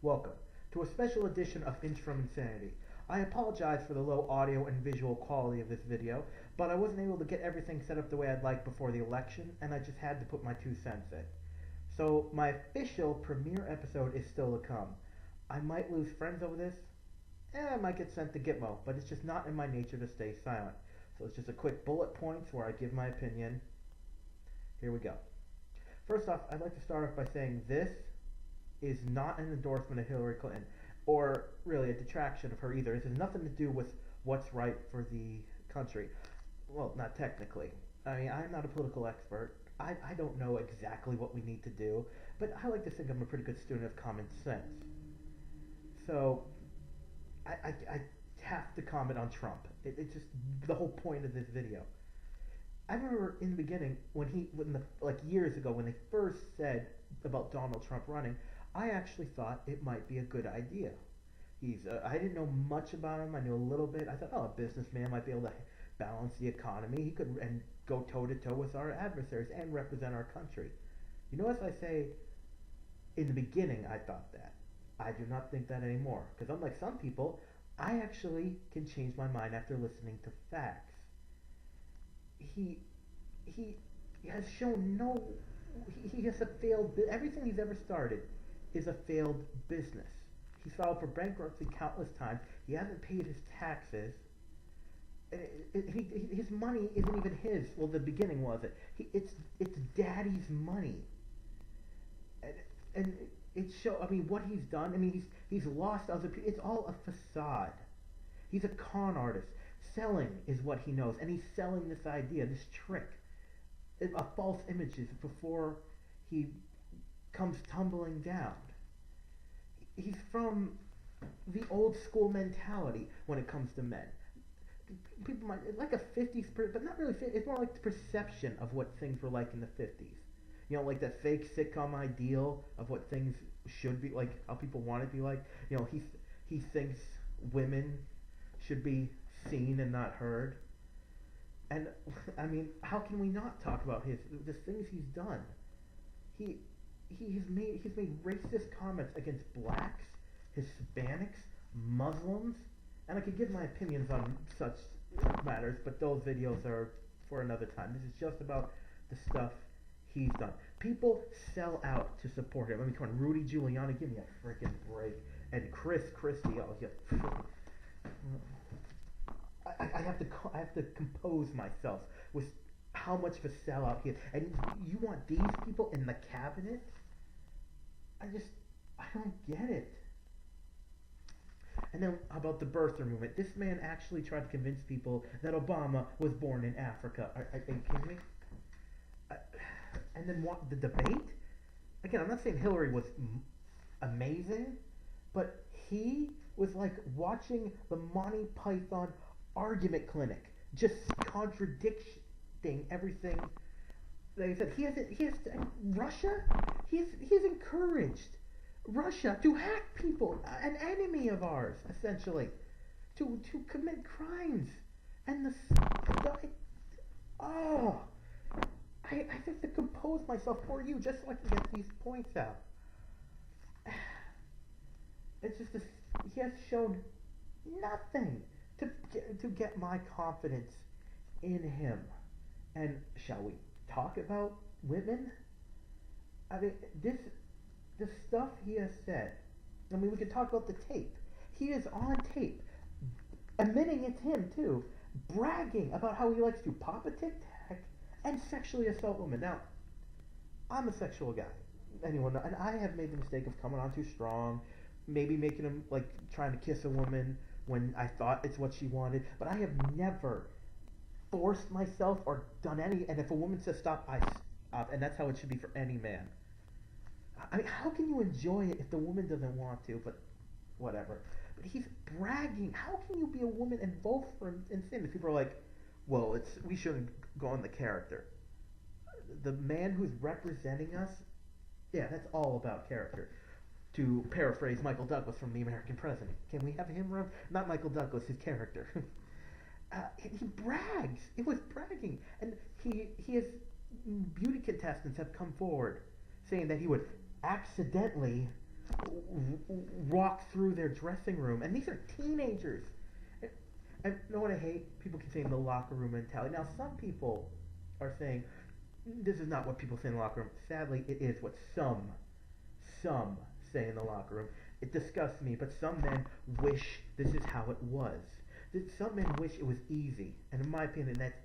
Welcome to a special edition of Inch from Insanity. I apologize for the low audio and visual quality of this video, but I wasn't able to get everything set up the way I'd like before the election, and I just had to put my 2 cents in. So my official premiere episode is still to come. I might lose friends over this, and I might get sent to Gitmo, but it's just not in my nature to stay silent. So it's just a quick bullet points where I give my opinion. Here we go. First off, I'd like to start off by saying this is not an endorsement of Hillary Clinton, or really a detraction of her either. This has nothing to do with what's right for the country. Well, not technically. I mean, I'm not a political expert. I don't know exactly what we need to do, but I like to think I'm a pretty good student of common sense. So, I have to comment on Trump. It's just the whole point of this video. I remember in the beginning, years ago, when they first said about Donald Trump running, I actually thought it might be a good idea. I didn't know much about him. I knew a little bit. I thought, a businessman might be able to balance the economy. He could and go toe to toe with our adversaries and represent our country. You know, as I say, in the beginning, I thought that. I do not think that anymore. Because unlike some people, I actually can change my mind after listening to facts. He has shown he has a failed, everything he's ever started is a failed business. He's filed for bankruptcy countless times. He hasn't paid his taxes. His money isn't even his. Well, the beginning wasn't. It's daddy's money. And I mean, what he's done, I mean, he's lost other people. It's all a facade. He's a con artist. Selling is what he knows, and he's selling this idea, this trick, false images before he comes tumbling down. He's from the old school mentality when it comes to men. People might like a 50s, but not really. It's more like the perception of what things were like in the 50s. You know, like that fake sitcom ideal of what things should be like, how people want to be like. You know, he thinks women should be seen and not heard. And I mean, how can we not talk about the things he's done? He's made racist comments against blacks, Hispanics, Muslims, and I could give my opinions on such matters, but those videos are for another time. This is just about the stuff he's done. People sell out to support him. I mean, come on, Rudy Giuliani, give me a freaking break, and Chris Christie. Oh, yeah. I have to compose myself with how much of a sellout he is. And you want these people in the cabinet? I don't get it. And then about the birther movement. This man actually tried to convince people that Obama was born in Africa. Are you kidding me? And then the debate? Again, I'm not saying Hillary was amazing, but he was like watching the Monty Python argument clinic, just contradicting everything that he said. Russia, he's encouraged Russia to hack people, an enemy of ours, essentially, to commit crimes, and I have to compose myself for you just so I can get these points out. It's just he has shown nothing to get my confidence in him. And shall we talk about women? I mean, the stuff he has said. I mean, we can talk about the tape. He is on tape, admitting it's him too, bragging about how he likes to pop a tic tac and sexually assault women. Now, I'm a sexual guy. Anyone know? And I have made the mistake of coming on too strong, maybe making him like trying to kiss a woman when I thought it's what she wanted. But I have never forced myself or done any. And if a woman says stop, I stop. And that's how it should be for any man. I mean, how can you enjoy it if the woman doesn't want to? But whatever. But he's bragging. How can you be a woman and vote for him in sin? People are like, well, we shouldn't go on the character. The man who's representing us, yeah, that's all about character. To paraphrase Michael Douglas from The American President. Can we have him run? Not Michael Douglas, his character. He brags. It was bragging. And beauty contestants have come forward saying that he would accidentally walk through their dressing room, and these are teenagers. And you know what I hate? People keep saying the locker room mentality. Now, some people are saying this is not what people say in the locker room. Sadly, it is what some say in the locker room. It disgusts me, but some men wish this is how it was. Some men wish it was easy, and in my opinion, that's.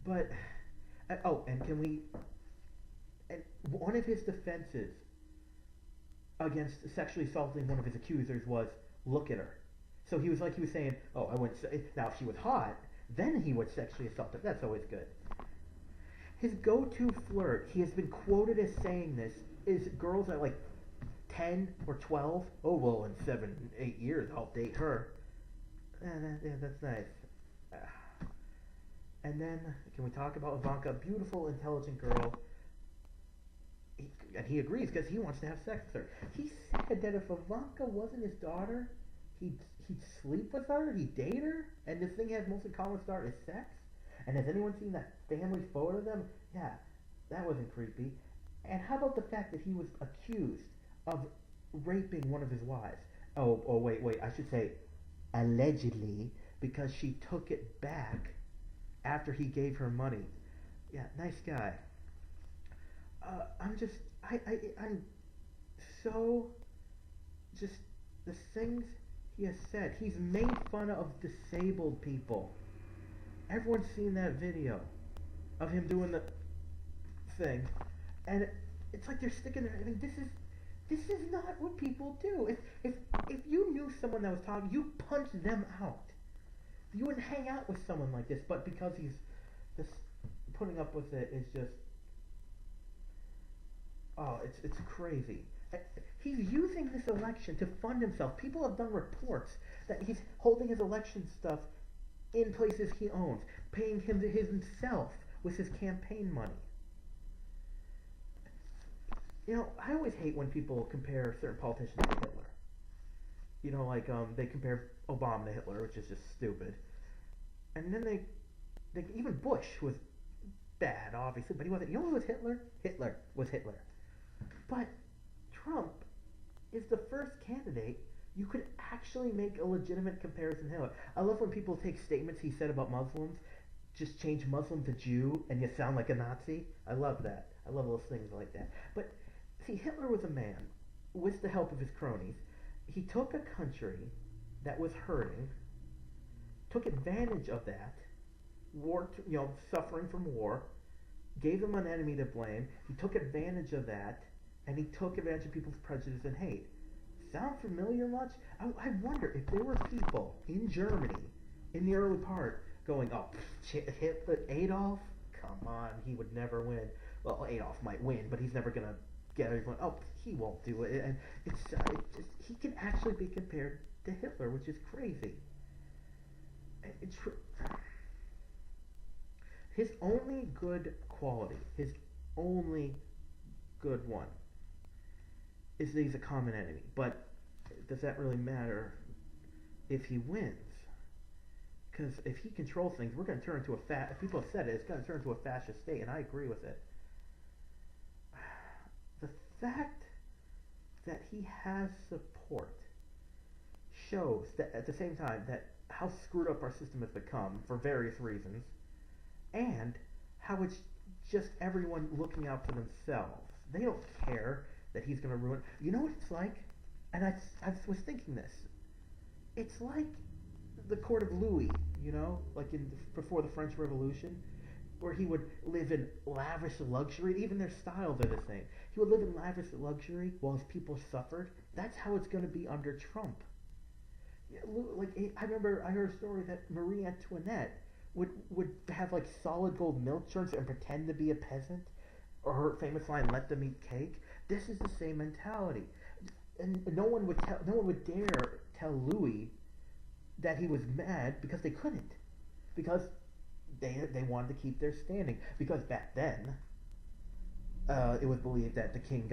But and can we? And one of his defenses against sexually assaulting one of his accusers was, "Look at her." So he was saying, "Oh, I wouldn't say." Now, if she was hot, then he would sexually assault her. That's always good. His go-to flirt, he has been quoted as saying this, is girls at like 10 or 12. Oh, well, in 7, 8 years, I'll date her. That's nice. And then, can we talk about Ivanka? Beautiful, intelligent girl. And he agrees because he wants to have sex with her. He said that if Ivanka wasn't his daughter, he'd sleep with her, he'd date her, and this thing he has most in common with her is sex. And has anyone seen that family photo of them? Yeah, that wasn't creepy. And how about the fact that he was accused of raping one of his wives? Oh, wait, I should say allegedly, because she took it back after he gave her money. Yeah, nice guy. I'm so, just, the things he has said. He's made fun of disabled people. Everyone's seen that video of him doing the thing, and it's like they're sticking there. I mean, this is not what people do. If you knew someone that was talking, you punch them out. You wouldn't hang out with someone like this, but because he's just putting up with it is just, it's crazy. He's using this election to fund himself. People have done reports that he's holding his election stuff in places he owns, paying himself with his campaign money. You know, I always hate when people compare certain politicians to Hitler. You know, like they compare Obama to Hitler, which is just stupid. And then they even Bush was bad, obviously, but he wasn't. You know who was Hitler? Hitler was Hitler. But Trump is the first candidate you could actually make a legitimate comparison to Hitler. I love when people take statements he said about Muslims, just change Muslim to Jew, and you sound like a Nazi. I love that. I love those things like that. But see, Hitler was a man, with the help of his cronies. He took a country that was hurting, took advantage of that, suffering from war, gave them an enemy to blame. He took advantage of that, and he took advantage of people's prejudice and hate. Sound familiar much? I wonder if there were people in Germany in the early part going, "Oh, Hitler, Adolf? Come on, he would never win." Well, Adolf might win, but he's never gonna get everyone. Oh, he won't do it. And it's just, he can actually be compared to Hitler, which is crazy. His only good quality, his only good one, is that he's a common enemy. But does that really matter if he wins? Because if he controls things, we're going to turn into if people have said it, it's going to turn into a fascist state, and I agree with it. The fact that he has support shows that at the same time that how screwed up our system has become for various reasons, and how it's just everyone looking out for themselves. They don't care that he's going to ruin. You know what it's like? And I was thinking this. It's like the court of Louis, like before the French Revolution, where he would live in lavish luxury. Even their styles are the same. He would live in lavish luxury while his people suffered. That's how it's going to be under Trump. I remember I heard a story that Marie Antoinette would have like solid gold milk jugs and pretend to be a peasant, or her famous line, "Let them eat cake." This is the same mentality, and no one would dare tell Louis that he was mad, because they couldn't, because they wanted to keep their standing, because back then it was believed that the king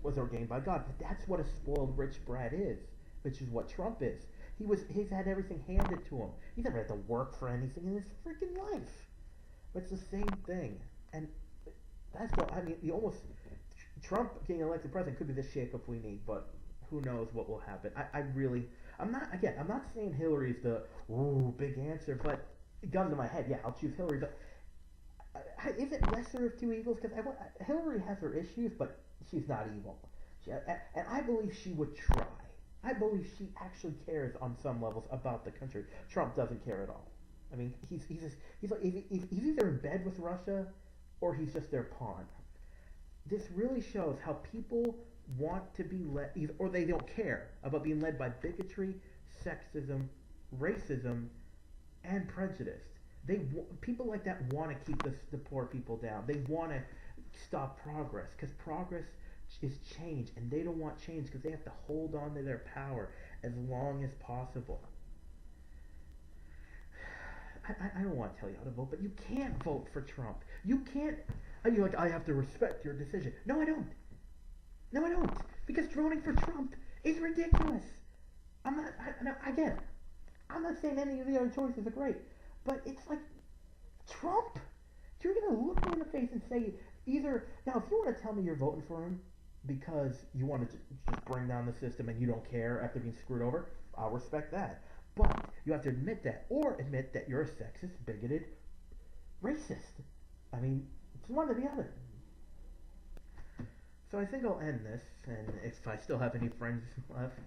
was ordained by God. But that's what a spoiled rich brat is, which is what Trump is. He's had everything handed to him. He's never had to work for anything in his freaking life. But it's the same thing, and that's Trump getting elected president could be the shakeup we need, but who knows what will happen. I'm not saying Hillary's the big answer, but gun to my head, yeah, I'll choose Hillary. But is it lesser of two evils? Because Hillary has her issues, but she's not evil. And I believe she would try. I believe she actually cares on some levels about the country. Trump doesn't care at all. I mean, he's either in bed with Russia, or he's just their pawn. This really shows how people want to be led, or they don't care about being led by bigotry, sexism, racism, and prejudice. People like that want to keep the poor people down. They want to stop progress, because progress is change, and they don't want change because they have to hold on to their power as long as possible. I don't want to tell you how to vote, but you can't vote for Trump. You can't. You're like, I have to respect your decision. No, I don't. No, I don't. Because voting for Trump is ridiculous. I'm not saying any of the other choices are great, but it's like, Trump? You're going to look me in the face and say, either, now if you want to tell me you're voting for him because you want to just bring down the system and you don't care after being screwed over, I'll respect that. But you have to admit that, or admit that you're a sexist, bigoted, racist. I mean, it's one or the other. So I think I'll end this, and if I still have any friends left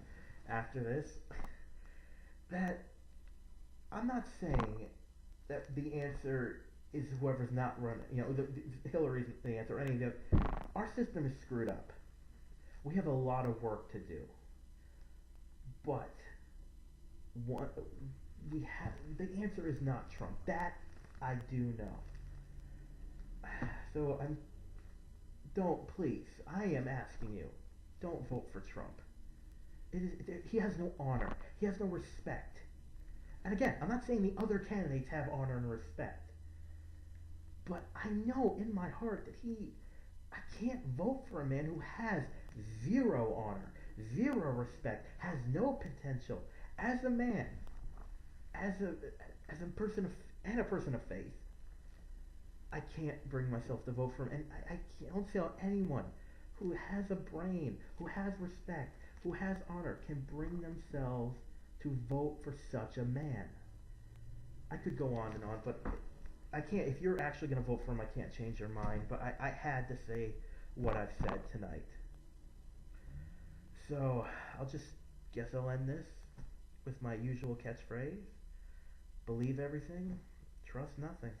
after this, that I'm not saying that the answer is whoever's not running, Hillary's the answer, or any of the. Our system is screwed up. We have a lot of work to do. But the answer is not Trump. That I do know. So please, I am asking you, don't vote for Trump. He has no honor. He has no respect. And again, I'm not saying the other candidates have honor and respect. But I know in my heart that I can't vote for a man who has zero honor, zero respect, has no potential as a man, as a person and a person of faith. I can't bring myself to vote for him, and I don't see how anyone who has a brain, who has respect, who has honor, can bring themselves to vote for such a man. I could go on and on, but I can't. If you're actually going to vote for him, I can't change your mind, but I had to say what I've said tonight. So guess I'll end this with my usual catchphrase: believe everything, trust nothing.